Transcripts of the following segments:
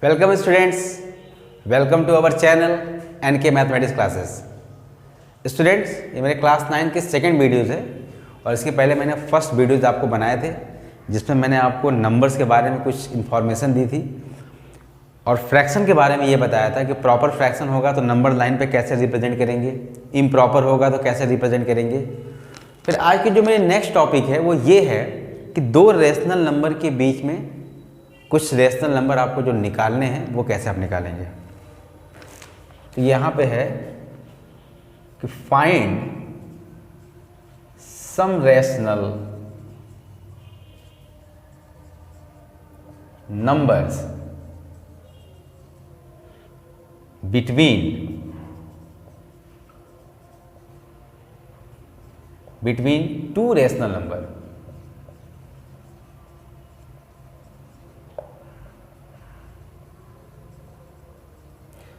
Welcome students, welcome to our channel NK mathematics classes. Students, ये मेरे class 9 के second videos है और इसके पहले मैंने फर्स्ट वीडियोज़ आपको बनाए थे जिसमें मैंने आपको नंबर्स के बारे में कुछ इन्फॉर्मेशन दी थी और फ्रैक्शन के बारे में ये बताया था कि प्रॉपर फ्रैक्शन होगा तो नंबर लाइन पे कैसे रिप्रेजेंट करेंगे, इम्प्रॉपर होगा तो कैसे रिप्रेजेंट करेंगे। फिर आज की जो मेरी नेक्स्ट टॉपिक है वो ये है कि दो रेशनल नंबर के बीच में कुछ रेशनल नंबर आपको जो निकालने हैं वो कैसे आप निकालेंगे। तो यहाँ पे है कि find some rational numbers between two rational number.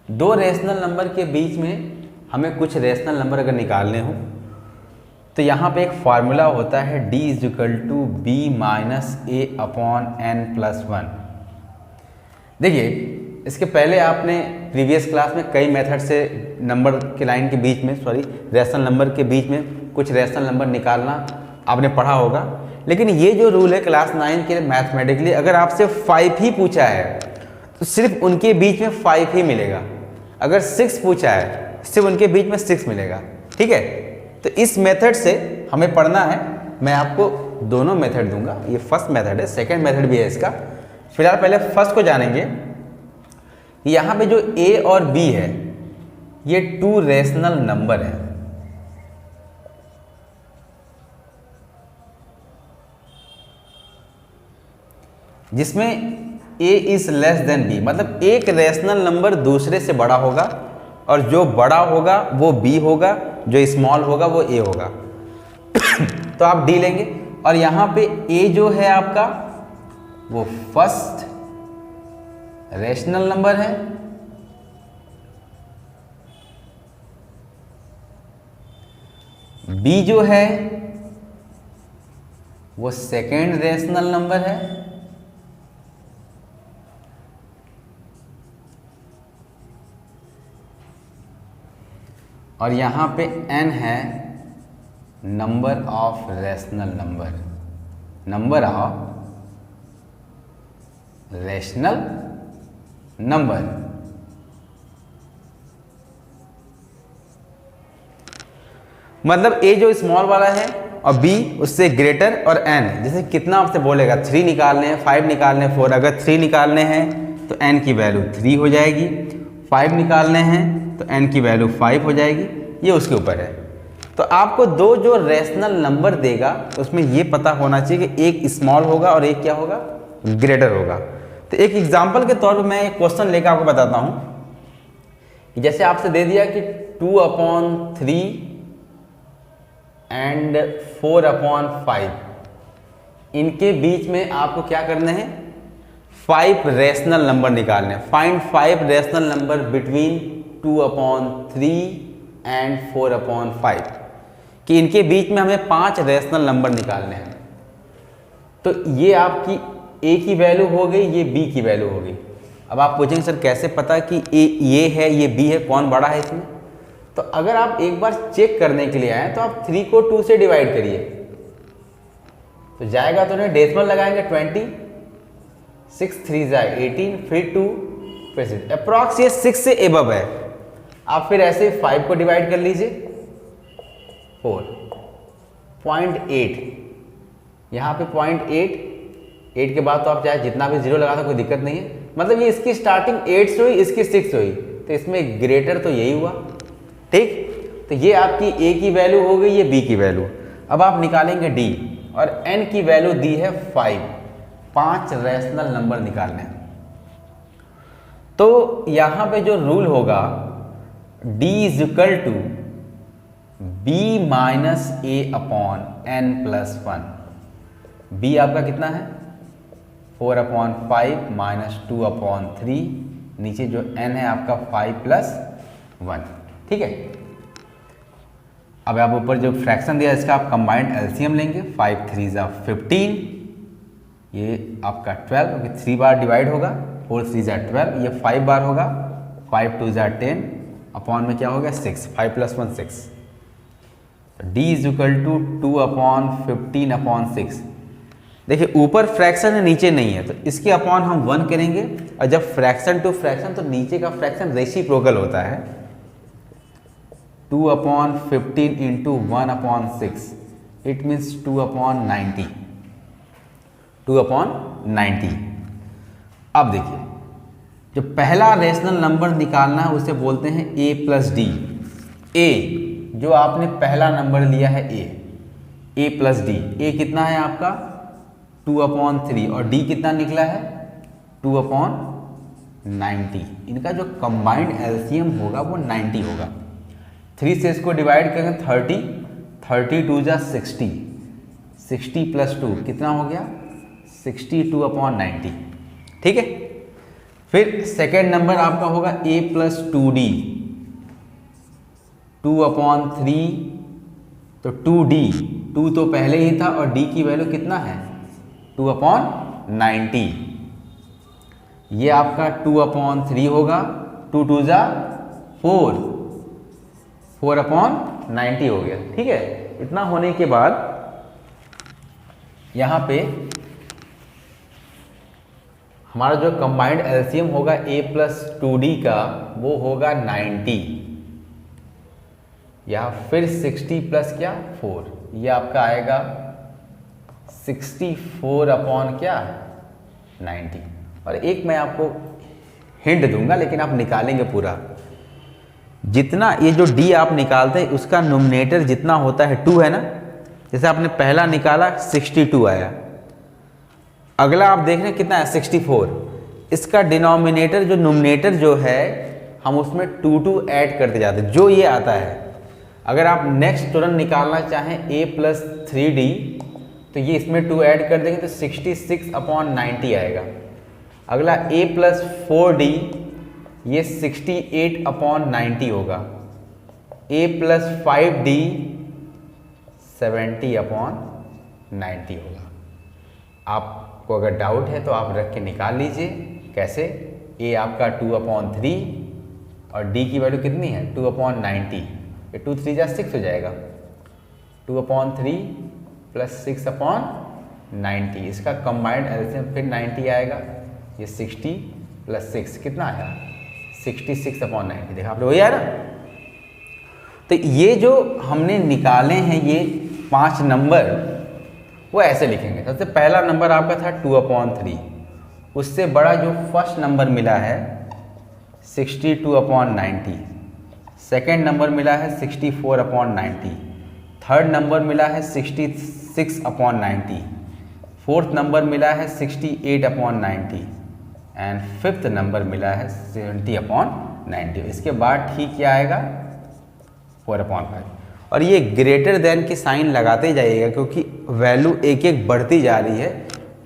दो रेशनल नंबर के बीच में हमें कुछ रेशनल नंबर अगर निकालने हो तो यहाँ पे एक फार्मूला होता है d is equal to b minus a upon n plus one. देखिए, इसके पहले आपने प्रीवियस क्लास में कई मेथड से नंबर के लाइन के बीच में रेशनल नंबर के बीच में कुछ रेशनल नंबर निकालना आपने पढ़ा होगा। लेकिन ये जो रूल है क्लास 9 के मैथमेटिकली, अगर आपसे 5 ही पूछा है तो सिर्फ उनके बीच में 5 ही मिलेगा। अगर 6 पूछा है सिर्फ उनके बीच में 6 मिलेगा। ठीक है, तो इस मेथड से हमें पढ़ना है। मैं आपको दोनों मेथड दूंगा, ये फर्स्ट मेथड है, सेकंड मेथड भी है इसका। फिलहाल पहले फर्स्ट को जानेंगे। यहाँ पे जो a और b है ये टू रेशनल नंबर है। जिसमें a is less than b, मतलब एक रेशनल नंबर दूसरे से बड़ा होगा और जो बड़ा होगा वो b होगा, जो स्मॉल होगा वो a होगा। तो आप d लेंगे और यहाँ पे a जो है आपका वो फर्स्ट रेशनल नंबर है b जो है वो सेकेंड रेशनल नंबर है और यहाँ पे n है number of rational number, number of rational number. मतलब a जो स्मॉल वाला है और b उससे ग्रेटर और n, जैसे कितना आपसे बोलेगा 3 निकालने हैं, 5 निकालने हैं, 4। अगर 3 निकालने हैं तो n की वैल्यू 3 हो जाएगी, 5 निकालने हैं तो n की वैल्यू 5 हो जाएगी। ये उसके ऊपर है। तो आपको दो जो रेशनल नंबर देगा उसमें ये पता होना चाहिए कि एक स्मॉल होगा और एक क्या होगा, ग्रेटर होगा। तो एक एग्जांपल के तौर पर मैं एक क्वेश्चन लेकर आपको बताता हूं कि जैसे आपसे दे दिया कि 2/3 एंड 4/5, इनके बीच में आपको क्या करना है, 5 रेशनल नंबर निकालने हैं। Find 5 rational number between 2/3 and 4/5, कि इनके बीच में हमें 5 रेशनल नंबर निकालने हैं। तो ये आपकी a की वैल्यू हो गई, ये b की वैल्यू हो गई। अब आप पूछेंगे सर कैसे पता कि ये है ये b है, कौन बड़ा है इसमें। तो अगर आप एक बार चेक करने के लिए आए तो आप 3 को 2 से डिवाइड करिए तो जाएगा, तो उन्हें डेसिमल लगाएंगे 20, 6 3 जाए 18, फिर 2, फिर 6, अप्रॉक्स ये 6 से एबव है। आप फिर ऐसे 5 को डिवाइड कर लीजिए 4.8, यहाँ पे 0.8 के बाद तो आप चाहे जितना भी 0 लगा दो कोई दिक्कत नहीं है। मतलब ये इसकी स्टार्टिंग 8 से हुई, इसकी 6 से हुई, तो इसमें ग्रेटर तो यही हुआ। ठीक, तो ये आपकी a की वैल्यू हो गई, ये b की वैल्यू। अब आप निकालेंगे d और n की वैल्यू दी है 5 रेशनल नंबर निकालने हैं। तो यहाँ पे जो रूल होगा d is equal to b minus a upon n plus 1। b आपका कितना है 4/5 माइनस 2/3, नीचे जो n है आपका 5 प्लस 1। ठीक है, अब आप ऊपर जो फ्रैक्शन दिया इसका आप कंबाइंड एलसीएम लेंगे। 5 3 15, ये आपका 12, क्योंकि 3 बार डिवाइड होगा 4 3 ज़ा 12, ये 5 बार होगा, 5 2 ज़ा 10 अपॉन में क्या हो गया 6, 5 + 1 6। d is equal to 2 upon 15 upon 6। देखिए ऊपर फ्रैक्शन है नीचे नहीं है, तो इसके अपॉन हम 1 करेंगे, और जब फ्रैक्शन टू फ्रैक्शन तो नीचे का फ्रैक्शन रेसिप्रोकल होता है। 2 upon 15 into 1 upon 6, it means 2 upon 90, 2 upon 90। अब देखिए जो पहला रेशनल नंबर निकालना है उसे बोलते हैं a प्लस डी। a जो आपने पहला नंबर लिया है a प्लस डी, a कितना है आपका 2 अपॉन 3 और d कितना निकला है 2 अपॉन 90। इनका जो कंबाइंड एलसीएम होगा वो 90 होगा। 3 से इसको डिवाइड करेंगे 30, 30 2 ज़ा 60, 60 + 2 कितना हो गया 62 अपॉन 90। ठीक है, फिर सेकेंड नंबर आपका होगा a प्लस 2d, 2 अपॉन 3, तो 2d, 2 तो पहले ही था और d की वैल्यू कितना है 2 अपॉन 90। ये आपका 2 अपॉन 3 होगा, 2 2 ज़ा 4, 4 अपॉन 90 हो गया। ठीक है, इतना होने के बाद यहाँ पे हमारा जो कंबाइंड एलसीएम होगा a प्लस 2d का वो होगा 90, या फिर 60 प्लस क्या 4, ये आपका आएगा 64 अपॉन क्या 90। और एक मैं आपको हिंट दूंगा लेकिन आप निकालेंगे पूरा, जितना ये जो d आप निकालते हैं उसका नोमिनेटर जितना होता है 2 है ना, जैसे आपने पहला निकाला 62 आया, अगला आप देख रहे हैं कितना है 64, इसका डिनोमिनेटर जो नोमिनेटर जो है हम उसमें 2 2 ऐड करते जाते हैं, जो ये आता है। अगर आप नेक्स्ट तुरंत निकालना चाहें a प्लस 3d तो ये इसमें 2 ऐड कर देंगे तो 66 अपॉन 90 आएगा। अगला a प्लस 4d ये 68 अपॉन 90 होगा। a प्लस 5d 70 अपॉन 90 होगा। आपको अगर डाउट है तो आप रख के निकाल लीजिए। कैसे? a आपका 2 अपॉन 3 और d की वैल्यू कितनी है 2 अपॉन 90, ये 2 3 जा 6 हो जाएगा, 2 अपॉन 3 प्लस 6 अपॉन 90, इसका कंबाइंड एलसीएम फिर 90 आएगा, ये 60 प्लस 6 कितना आया 66 अपॉन 90। देखा आप लोग, वही आया ना। तो ये जो हमने निकाले हैं ये 5 नंबर वो ऐसे लिखेंगे। सबसे पहला नंबर आपका था 2 अपॉन 3, उससे बड़ा जो फर्स्ट नंबर मिला है 62 अपॉन 90, सेकेंड नंबर मिला है 64 अपॉन 90, थर्ड नंबर मिला है 66 अपॉन 90, फोर्थ नंबर मिला है 68 अपॉन 90 एंड फिफ्थ नंबर मिला है 70 अपॉन 90। इसके बाद ठीक क्या आएगा 4 अपॉन 5। और ये ग्रेटर देन की साइन लगाते ही जाइएगा क्योंकि वैल्यू एक एक बढ़ती जा रही है,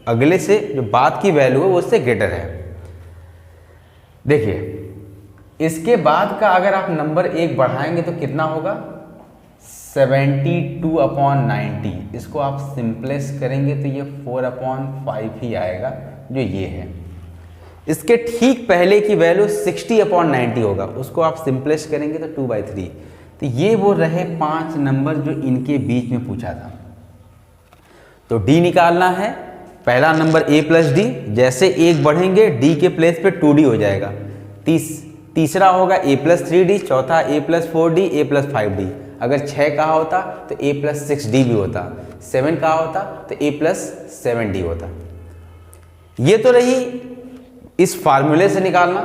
अगले से जो बाद की वैल्यू है वो उससे ग्रेटर है। देखिए इसके बाद का अगर आप नंबर 1 बढ़ाएंगे तो कितना होगा 72 अपॉन 90, इसको आप सिंपलेस करेंगे तो ये 4 अपॉन 5 ही आएगा जो ये है। इसके ठीक पहले की वैल्यू 60 अपॉन 90 होगा, उसको आप सिंपलेस करेंगे तो 2/3। तो ये वो रहे 5 नंबर जो इनके बीच में पूछा था। तो d निकालना है, पहला नंबर a प्लस डी, जैसे 1 बढ़ेंगे d के प्लेस पे 2d हो जाएगा। तीसरा होगा a प्लस 3d, चौथा a plus 4d, a plus 5d। अगर 6 कहा होता तो a प्लस 6d भी होता, 7 कहा होता तो a प्लस 7d होता। ये तो रही इस फार्मूले से निकालना।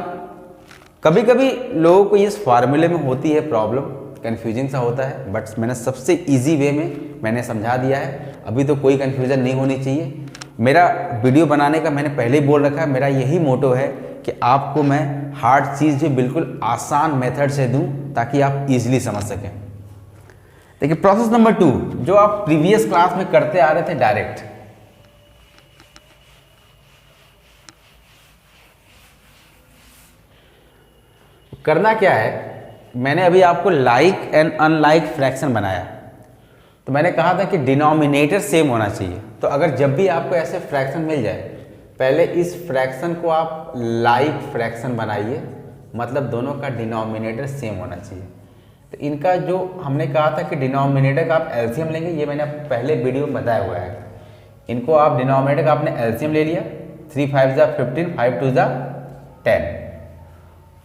कभी कभी लोगों को इस फार्मूले में होती है प्रॉब्लम, कन्फ्यूजिंग सा होता है, बट मैंने सबसे इजी वे में मैंने समझा दिया है। अभी तो कोई कन्फ्यूज़न नहीं होनी चाहिए। मेरा वीडियो बनाने का मैंने पहले ही बोल रखा है, मेरा यही मोटो है कि आपको मैं हार्ड चीज़ जो बिल्कुल आसान मेथड से दूं ताकि आप इजीली समझ सकें। देखिए प्रोसेस नंबर 2 जो आप प्रीवियस क्लास में करते आ रहे थे डायरेक्ट, करना क्या है, मैंने अभी आपको लाइक एंड अनलाइक फ्रैक्शन बनाया तो मैंने कहा था कि डिनोमिनेटर सेम होना चाहिए। तो अगर जब भी आपको ऐसे फ्रैक्शन मिल जाए, पहले इस फ्रैक्शन को आप लाइक फ्रैक्शन बनाइए, मतलब दोनों का डिनोमिनेटर सेम होना चाहिए। तो इनका जो हमने कहा था कि डिनोमिनेटर का आप एलसीएम लेंगे, ये मैंने पहले वीडियो में बताया हुआ है। इनको आप डिनोमिनेटर का आपने एलसीएम ले लिया, 3 5 जा 15, 5 2 जा 10,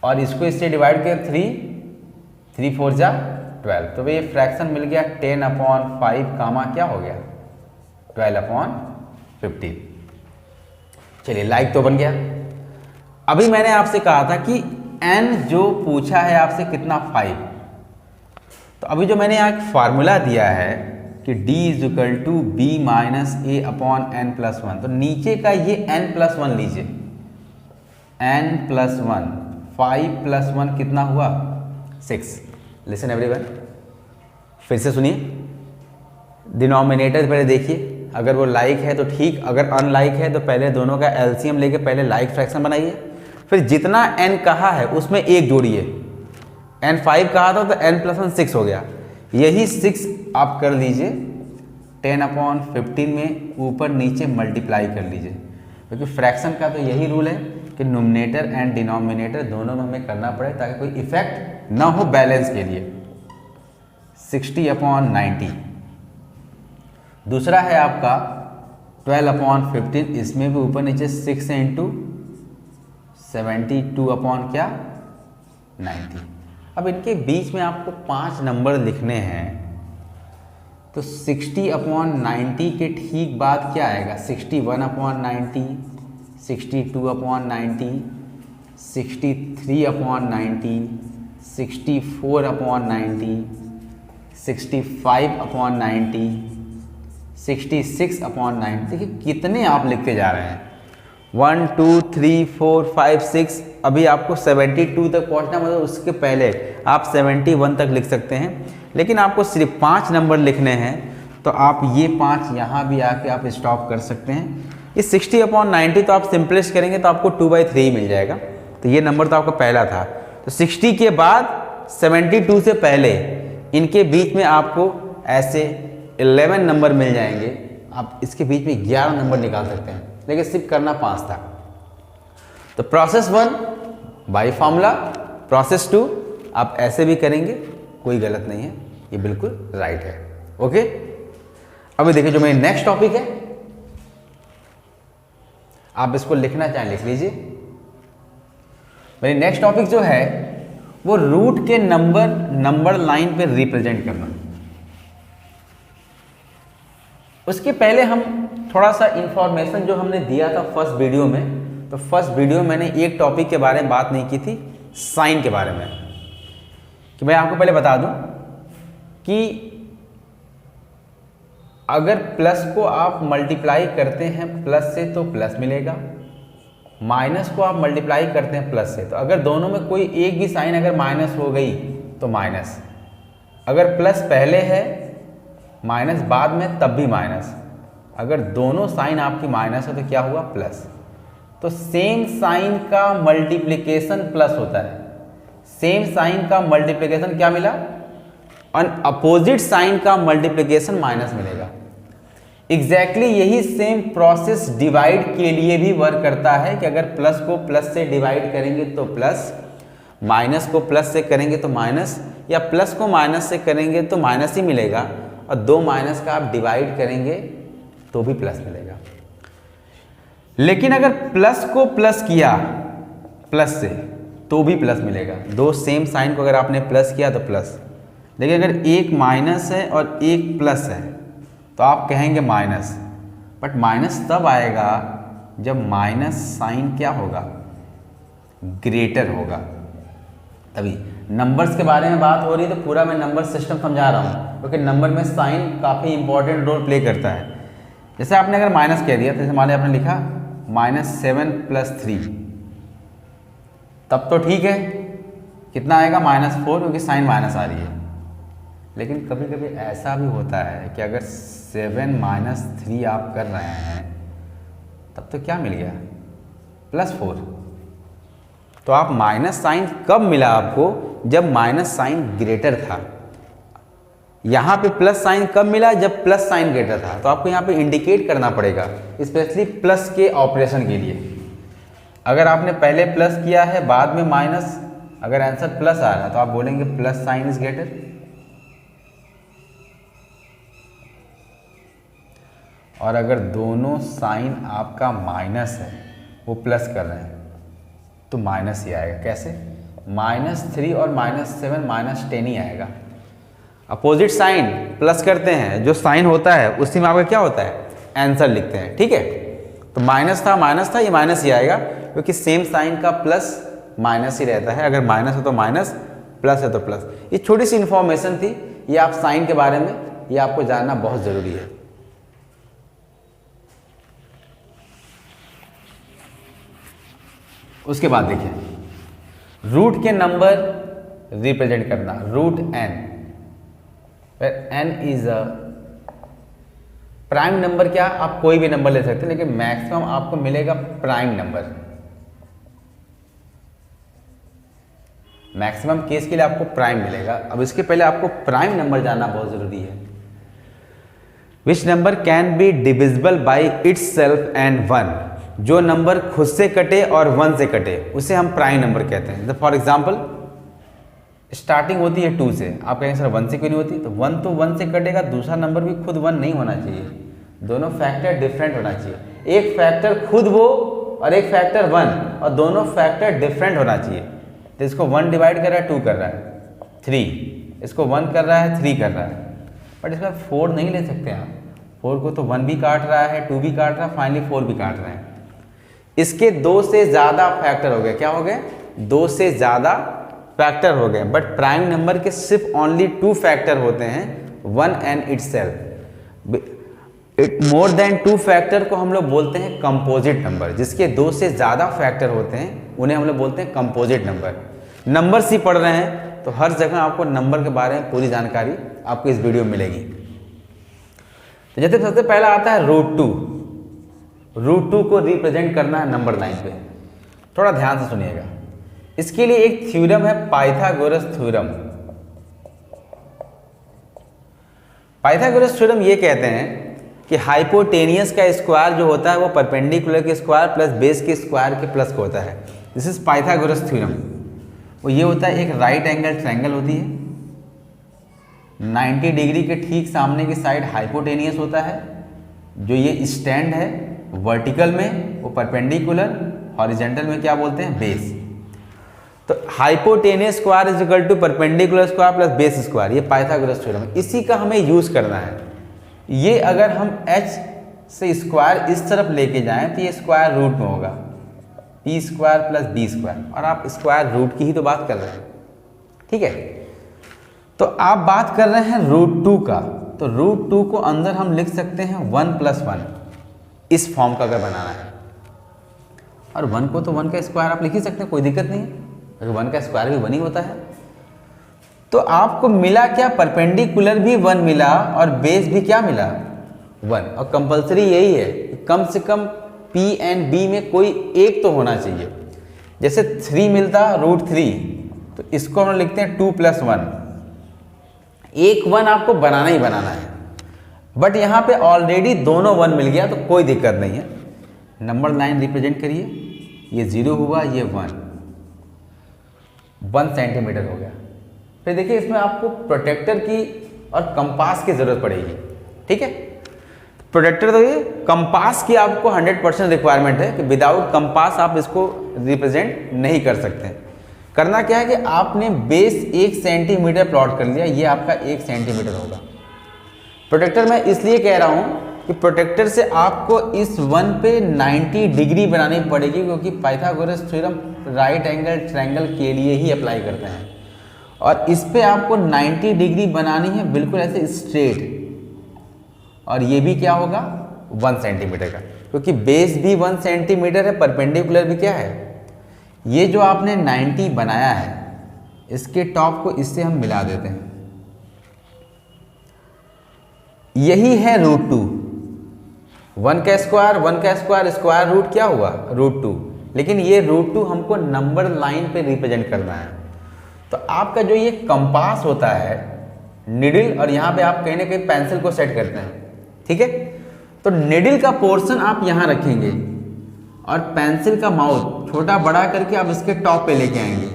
और इसको इससे डिवाइड किया 3 4 जा 12, तो ये फ्रैक्शन मिल गया 10/5 कामा क्या हो गया 12/15। चलिए लाइक तो बन गया। अभी मैंने आपसे कहा था कि n जो पूछा है आपसे कितना 5, तो अभी जो मैंने यहाँ एक फार्मूला दिया है कि d = b - a/n+1, तो नीचे का ये n+1 लीजिए, n+1, 5 + 1 कितना हुआ 6। लिसन एवरीवन, फिर से सुनिए, डिनोमिनेटर पहले देखिए, अगर वो लाइक है तो ठीक, अगर अनलाइक है तो पहले दोनों का एलसीएम लेके पहले लाइक फ्रैक्शन बनाइए, फिर जितना n कहा है उसमें एक जोड़िए। n 5 कहा था तो n+1 6 हो गया, यही 6 आप कर लीजिए 10/15 में ऊपर नीचे मल्टीप्लाई कर लीजिए, क्योंकि फ्रैक्शन का तो यही रूल है कि नोमिनेटर एंड डिनोमिनेटर दोनों में हमें करना पड़े ताकि कोई इफेक्ट ना हो बैलेंस के लिए। 60/90। दूसरा है आपका 12/15, इसमें भी ऊपर नीचे 6 × 72/90। अब इनके बीच में आपको 5 नंबर लिखने हैं, तो 60/90 के ठीक बाद क्या आएगा 61/90, 62/90, 63/90, 64/90, 65/90, 66/90। देखिए कितने आप लिखते जा रहे हैं, 1 2 3 4 5 6, अभी आपको 72 तक पहुंचना, मतलब उसके पहले आप 71 तक लिख सकते हैं, लेकिन आपको सिर्फ 5 नंबर लिखने हैं, तो आप ये 5 यहाँ भी आके आप स्टॉप कर सकते हैं। ये 60/90 तो आप सिंपलेस्ट करेंगे तो आपको 2/3 मिल जाएगा, तो ये नंबर तो आपका पहला था। तो 60 के बाद 72 से पहले इनके बीच में आपको ऐसे 11 नंबर मिल जाएंगे, आप इसके बीच में 11 नंबर निकाल सकते हैं, लेकिन सिर्फ करना 5 था। तो प्रोसेस 1 बाय फार्मूला, प्रोसेस 2 आप ऐसे भी करेंगे, कोई गलत नहीं है, ये बिल्कुल राइट है। ओके, अभी देखिए जो मेरी नेक्स्ट टॉपिक है, आप इसको लिखना चाहें लिख लीजिए। मेरी नेक्स्ट टॉपिक जो है वो रूट के नंबर लाइन पे रिप्रेजेंट करना। उसके पहले हम थोड़ा सा इंफॉर्मेशन जो हमने दिया था फर्स्ट वीडियो में, तो फर्स्ट वीडियो में मैंने एक टॉपिक के बारे में बात नहीं की थी, साइन के बारे में, कि मैं आपको पहले बता दूं कि अगर प्लस को आप मल्टीप्लाई करते हैं प्लस से तो प्लस मिलेगा, माइनस को आप मल्टीप्लाई करते हैं प्लस से, तो अगर दोनों में कोई एक भी साइन अगर माइनस हो गई तो माइनस, अगर प्लस पहले है माइनस बाद में तब भी माइनस, अगर दोनों साइन आपकी माइनस है तो क्या हुआ प्लस। तो सेम साइन का मल्टीप्लिकेशन प्लस होता है, सेम साइन का मल्टीप्लिकेशन क्या मिला, अपोजिट साइन का मल्टीप्लिकेशन माइनस मिलेगा। एग्जैक्टली यही सेम प्रोसेस डिवाइड के लिए भी वर्क करता है कि अगर प्लस को प्लस से डिवाइड करेंगे तो प्लस, माइनस को प्लस से करेंगे तो माइनस, या प्लस को माइनस से करेंगे तो माइनस ही मिलेगा, और दो माइनस का आप डिवाइड करेंगे तो भी प्लस मिलेगा। लेकिन अगर प्लस को प्लस किया प्लस से तो भी प्लस मिलेगा, दो सेम साइन को अगर आपने प्लस किया तो प्लस, लेकिन अगर एक माइनस है और एक प्लस है तो आप कहेंगे माइनस, बट माइनस तब आएगा जब माइनस साइन क्या होगा, ग्रेटर होगा। तभी नंबर्स के बारे में बात हो रही है तो पूरा मैं नंबर सिस्टम समझा रहा हूँ, क्योंकि नंबर में साइन काफ़ी इंपॉर्टेंट रोल प्ले करता है। जैसे आपने अगर माइनस कह दिया, जैसे मान लिया आपने लिखा -7 + 3, तब तो ठीक है, कितना आएगा -4, क्योंकि साइन माइनस आ रही है। लेकिन कभी कभी ऐसा भी होता है कि अगर 7 - 3 आप कर रहे हैं तब तो क्या मिल गया +4। तो आप माइनस साइन कब मिला आपको, जब माइनस साइन ग्रेटर था। यहाँ पे प्लस साइन कब मिला, जब प्लस साइन ग्रेटर था, तो आपको यहाँ पे इंडिकेट करना पड़ेगा स्पेशली प्लस के ऑपरेशन के लिए। अगर आपने पहले प्लस किया है बाद में माइनस, अगर आंसर प्लस आ रहा है तो आप बोलेंगे प्लस साइन इज ग्रेटर। और अगर दोनों साइन आपका माइनस है, वो प्लस कर रहे हैं, तो माइनस ही आएगा। कैसे? -3 और -7 -10 ही आएगा। अपोजिट साइन प्लस करते हैं, जो साइन होता है उसी में आपका क्या होता है, आंसर लिखते हैं। ठीक है, तो माइनस था, ये माइनस ही आएगा, क्योंकि सेम साइन का प्लस माइनस ही रहता है। अगर माइनस है तो माइनस, प्लस है तो प्लस। ये छोटी सी इन्फॉर्मेशन थी, ये आप साइन के बारे में, ये आपको जानना बहुत ज़रूरी है। उसके बाद देखिए, रूट के नंबर रिप्रेजेंट करना, root n, n is a prime number. क्या आप कोई भी नंबर ले सकते हैं, लेकिन मैक्सिमम आपको मिलेगा प्राइम नंबर। मैक्सिमम केस के लिए आपको प्राइम मिलेगा। अब इसके पहले आपको प्राइम नंबर जानना बहुत जरूरी है। Which number can be divisible by its self and 1, जो नंबर खुद से कटे और 1 से कटे उसे हम प्राइम नंबर कहते हैं। फॉर एग्जाम्पल, स्टार्टिंग होती है 2 से, आप कहेंगे सर 1 से क्यों नहीं होती, तो 1 तो 1 से कटेगा, दूसरा नंबर भी खुद 1 नहीं होना चाहिए, दोनों फैक्टर डिफरेंट होना चाहिए। एक फैक्टर खुद वो और एक फैक्टर 1, और दोनों फैक्टर डिफरेंट होना चाहिए। तो इसको 1 डिवाइड कर रहा है 2 कर रहा है 3, इसको 1 कर रहा है 3 कर रहा है, बट इसमें 4 नहीं ले सकते आप। 4 को तो 1 भी काट रहा है, 2 भी काट रहा है, फाइनली 4 भी काट रहा है। इसके 2 से ज़्यादा फैक्टर हो गए। क्या हो गए? 2 से ज़्यादा फैक्टर हो गए। बट प्राइम नंबर के सिर्फ ओनली 2 फैक्टर होते हैं, 1 and itself. More than 2 factor को हम लोग बोलते हैं कंपोजिट नंबर। जिसके 2 से ज़्यादा फैक्टर होते हैं उन्हें हम लोग बोलते हैं कंपोजिट नंबर। नंबर्स ही पढ़ रहे हैं तो हर जगह आपको नंबर के बारे में पूरी जानकारी आपको इस वीडियो में मिलेगी। तो जैसे सबसे पहला आता है √2। √2 को रिप्रेजेंट करना है नंबर लाइन पे। थोड़ा ध्यान से सुनिएगा। इसके लिए एक थ्योरम है, पाइथागोरस थ्योरम। पाइथागोरस थ्योरम ये कहते हैं कि हाइपोटेनियस का स्क्वायर जो होता है वो परपेंडिकुलर के स्क्वायर प्लस बेस के स्क्वायर के प्लस का होता है। This is Pythagoras theorem. वो ये होता है, एक राइट एंगल ट्रायंगल होती है, 90 डिग्री के ठीक सामने की साइड हाइपोटेनियस होता है, जो ये स्टैंड है वर्टिकल में वो परपेंडिकुलर, हॉरिजेंटल में क्या बोलते हैं, बेस। तो hypotenuse square is equal to perpendicular square plus base square, ये पाइथागोरस थ्योरम है। इसी का हमें यूज करना है। ये अगर हम h से स्क्वायर इस तरफ लेके जाएं तो ये स्क्वायर रूट में होगा, p square plus b square, और आप स्क्वायर रूट की ही तो बात कर रहे हैं। ठीक है, तो आप बात कर रहे हैं √2 का, तो √2 को अंदर हम लिख सकते हैं 1 + 1, इस फॉर्म का अगर बनाना है। और 1 को तो 1 का स्क्वायर आप लिख ही सकते हैं, कोई दिक्कत नहीं है, अगर 1 का स्क्वायर भी 1 ही होता है। तो आपको मिला क्या, परपेंडिकुलर भी 1 मिला और बेस भी क्या मिला, 1। और कंपलसरी यही है कि कम से कम P एंड B में कोई एक तो होना चाहिए। जैसे 3 मिलता √3, तो इसको हम लिखते हैं 2 + 1। एक 1 आपको बनाना ही बनाना है, बट यहाँ पे ऑलरेडी दोनों 1 मिल गया तो कोई दिक्कत नहीं है। नंबर लाइन रिप्रेजेंट करिए, ये 0 हुआ, ये 1 सेंटीमीटर हो गया। फिर देखिए इसमें आपको प्रोटेक्टर की और कंपास की जरूरत पड़ेगी। ठीक है, प्रोटेक्टर तो ये कंपास की आपको 100% रिक्वायरमेंट है कि विदाउट कंपास आप इसको रिप्रेजेंट नहीं कर सकते। करना क्या है कि आपने बेस 1 सेंटीमीटर प्लॉट कर लिया, ये आपका 1 सेंटीमीटर होगा। प्रोटेक्टर मैं इसलिए कह रहा हूँ कि प्रोटेक्टर से आपको इस 1 पे 90 डिग्री बनानी पड़ेगी, क्योंकि Pythagoras theorem right angle triangle के लिए ही अप्लाई करते हैं। और इस पे आपको 90 डिग्री बनानी है, बिल्कुल ऐसे स्ट्रेट, और ये भी क्या होगा 1 सेंटीमीटर का, क्योंकि बेस भी 1 सेंटीमीटर है, परपेंडिकुलर भी क्या है। ये जो आपने 90 बनाया है, इसके टॉप को इससे हम मिला देते हैं, यही है √2। 1 का स्क्वायर स्क्वायर रूट क्या हुआ, √2। लेकिन ये √2 हमको नंबर लाइन पे रिप्रेजेंट करना है। तो आपका जो ये कंपास होता है, निडल और यहाँ पे आप कहीं ना कहीं पेंसिल को सेट करते हैं, ठीक है। तो निडल का पोर्शन आप यहाँ रखेंगे और पेंसिल का माउथ छोटा बड़ा करके आप इसके टॉप पे लेके आएंगे,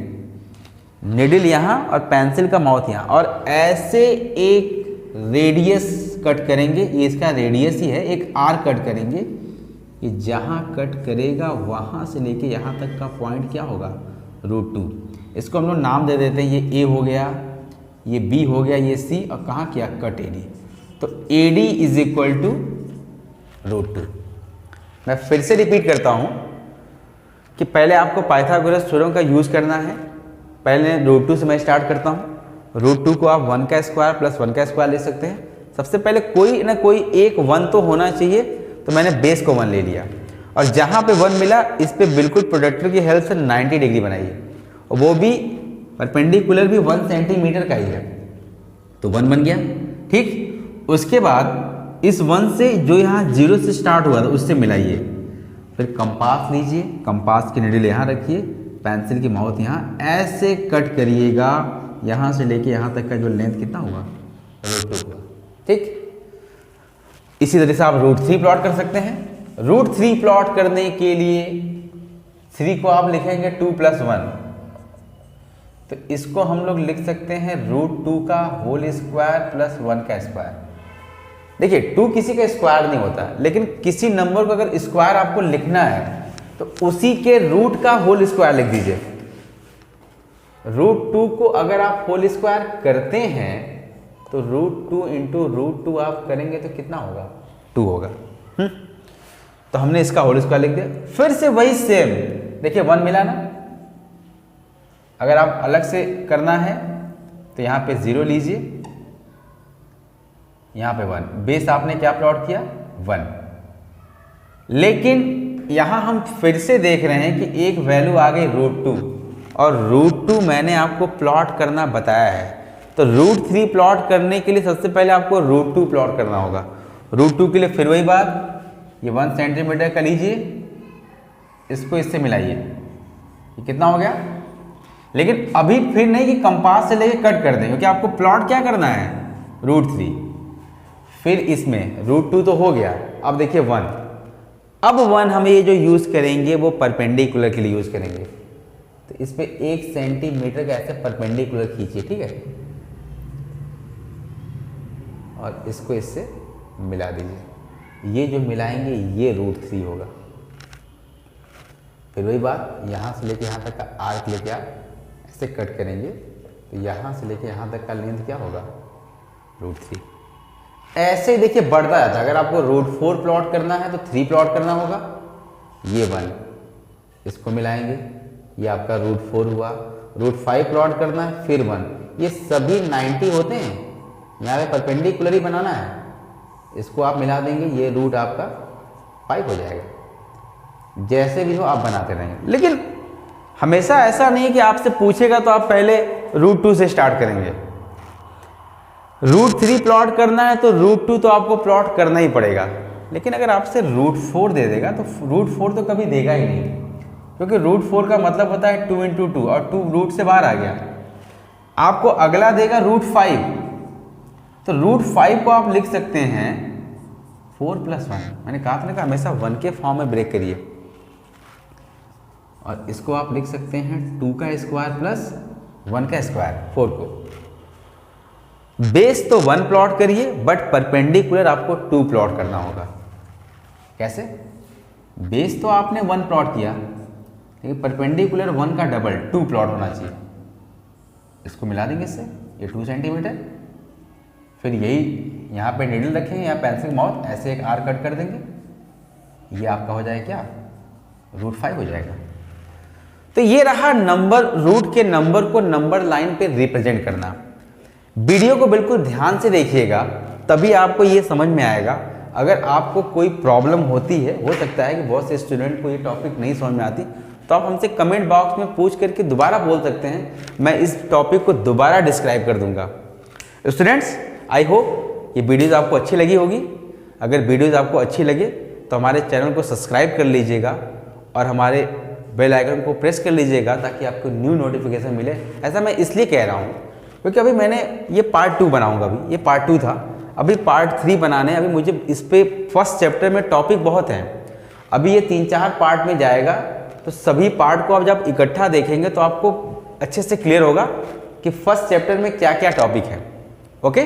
निडल यहाँ और पेंसिल का माउथ यहाँ, और ऐसे एक रेडियस कट करेंगे, ये इसका रेडियस ही है, एक आर कट करेंगे कि जहाँ कट करेगा वहाँ से लेके यहाँ तक का पॉइंट क्या होगा, √2। इसको हम लोग नाम दे देते हैं, ये ए हो गया, ये बी हो गया, ये सी, और कहाँ किया, कट ए डी। तो A D is equal to √2। मैं फिर से रिपीट करता हूँ कि पहले आपको पाइथागोरस थ्योरम का यूज़ करना है। पहले √2 से मैं स्टार्ट करता हूँ। √2 को आप 1 का स्क्वायर प्लस 1 का स्क्वायर ले सकते हैं। सबसे पहले कोई ना कोई एक 1 तो होना चाहिए, तो मैंने बेस को 1 ले लिया, और जहाँ पे 1 मिला इस पे बिल्कुल प्रोडक्टर की हेल्प से 90 डिग्री बनाइए, और वो भी परपेंडिकुलर भी 1 सेंटीमीटर का ही है, तो 1 बन गया, ठीक। उसके बाद इस 1 से जो यहाँ 0 से स्टार्ट हुआ था उससे मिलाइए, फिर कंपास लीजिए, कंपास की निडल यहाँ रखिए, पेंसिल की माउथ यहाँ, ऐसे कट करिएगा, यहाँ से लेके यहाँ तक का जो लेंथ कितना हुआ, √2 हुआ, ठीक। इसी तरह से आप √3 प्लॉट कर सकते हैं। √3 प्लॉट करने के लिए 3 को आप लिखेंगे 2 + 1, तो इसको हम लोग लिख सकते हैं √2 का होल स्क्वायर प्लस 1 का स्क्वायर। देखिए 2 किसी का स्क्वायर नहीं होता, लेकिन किसी नंबर को अगर स्क्वायर आपको लिखना है तो उसी के रूट का होल स्क्वायर लिख दीजिए। √2 को अगर आप होल स्क्वायर करते हैं तो √2 × √2 आप करेंगे तो कितना होगा, 2 होगा। तो हमने इसका होल स्क्वायर लिख दिया। फिर से वही सेम, देखिए 1 मिला ना, अगर आप अलग से करना है तो यहाँ पे 0 लीजिए, यहाँ पे 1, बेस आपने क्या प्लॉट किया, 1। लेकिन यहाँ हम फिर से देख रहे हैं कि एक वैल्यू आ गई √2, और √2 मैंने आपको प्लॉट करना बताया है। तो √3 प्लॉट करने के लिए सबसे पहले आपको √2 प्लॉट करना होगा। √2 के लिए फिर वही बात, ये 1 सेंटीमीटर का लीजिए, इसको इससे मिलाइए, ये कितना हो गया। लेकिन अभी फिर नहीं कि कंपास से लेके कट कर दें, क्योंकि आपको प्लॉट क्या करना है, √3। फिर इसमें √2 तो हो गया, अब देखिए 1, अब 1 हम ये जो यूज़ करेंगे वो परपेंडिकुलर के लिए यूज़ करेंगे। तो इस पे 1 सेंटीमीटर का ऐसे परपेंडिकुलर खींचिए, ठीक है, और इसको इससे मिला दीजिए। ये जो मिलाएंगे ये √3 होगा। फिर वही बात, यहाँ से लेके यहाँ तक का आर्क लेके आप ऐसे कट करेंगे, तो यहाँ से लेके यहाँ तक का लेंथ क्या होगा, √3। ऐसे ही देखिए बढ़ता जाता है। अगर आपको √4 प्लॉट करना है तो 3 प्लॉट करना होगा, ये 1, इसको मिलाएंगे, ये आपका √4 हुआ। √5 प्लॉट करना है, फिर 1, ये सभी 90 होते हैं, यहाँ पे परपेंडिकुलर ही बनाना है, इसको आप मिला देंगे, ये रूट आपका 5 हो जाएगा। जैसे भी हो आप बनाते रहेंगे, लेकिन हमेशा ऐसा नहीं कि आपसे पूछेगा तो आप पहले √2 से स्टार्ट करेंगे। √3 प्लॉट करना है तो √2 तो आपको प्लॉट करना ही पड़ेगा, लेकिन अगर आपसे √4 दे देगा तो √4 तो कभी देगा ही नहीं, क्योंकि √4 का मतलब होता है 2 × 2, और 2 रूट से बाहर आ गया। आपको अगला देगा √5, तो √5 को आप लिख सकते हैं 4 + 1। मैंने कहा था ना कि हमेशा 1 के फॉर्म में ब्रेक करिए, और इसको आप लिख सकते हैं 2 का स्क्वायर प्लस 1 का स्क्वायर, 4 को। बेस तो 1 प्लॉट करिए, बट परपेंडिकुलर आपको 2 प्लॉट करना होगा। कैसे, बेस तो आपने 1 प्लॉट किया, लेकिन परपेंडिकुलर 1 का डबल 2 प्लॉट होना चाहिए। इसको मिला देंगे इससे, ये 2 सेंटीमीटर। फिर यही यहाँ पे निडल रखेंगे, यहाँ पेंसिल माउथ, ऐसे एक आर कट कर देंगे, ये आपका हो जाएगा क्या, √5 हो जाएगा। तो ये रहा नंबर, रूट के नंबर को नंबर लाइन पे रिप्रेजेंट करना। वीडियो को बिल्कुल ध्यान से देखिएगा, तभी आपको ये समझ में आएगा। अगर आपको कोई प्रॉब्लम होती है, हो सकता है कि बहुत से स्टूडेंट को ये टॉपिक नहीं समझ में आती, तो आप हमसे कमेंट बॉक्स में पूछ करके दोबारा बोल सकते हैं, मैं इस टॉपिक को दोबारा डिस्क्राइब कर दूंगा। स्टूडेंट्स, आई होप ये वीडियोज़ आपको अच्छी लगी होगी। अगर वीडियोज़ आपको अच्छी लगे तो हमारे चैनल को सब्सक्राइब कर लीजिएगा और हमारे बेल आइकन को प्रेस कर लीजिएगा, ताकि आपको न्यू नोटिफिकेशन मिले। ऐसा मैं इसलिए कह रहा हूँ क्योंकि अभी मैंने ये पार्ट 2 बनाऊंगा, अभी ये पार्ट 2 था, अभी पार्ट 3 बनाने, अभी मुझे इस पे फर्स्ट चैप्टर में टॉपिक बहुत हैं, अभी ये 3-4 पार्ट में जाएगा, तो सभी पार्ट को आप जब इकट्ठा देखेंगे तो आपको अच्छे से क्लियर होगा कि फर्स्ट चैप्टर में क्या क्या टॉपिक है। ओके।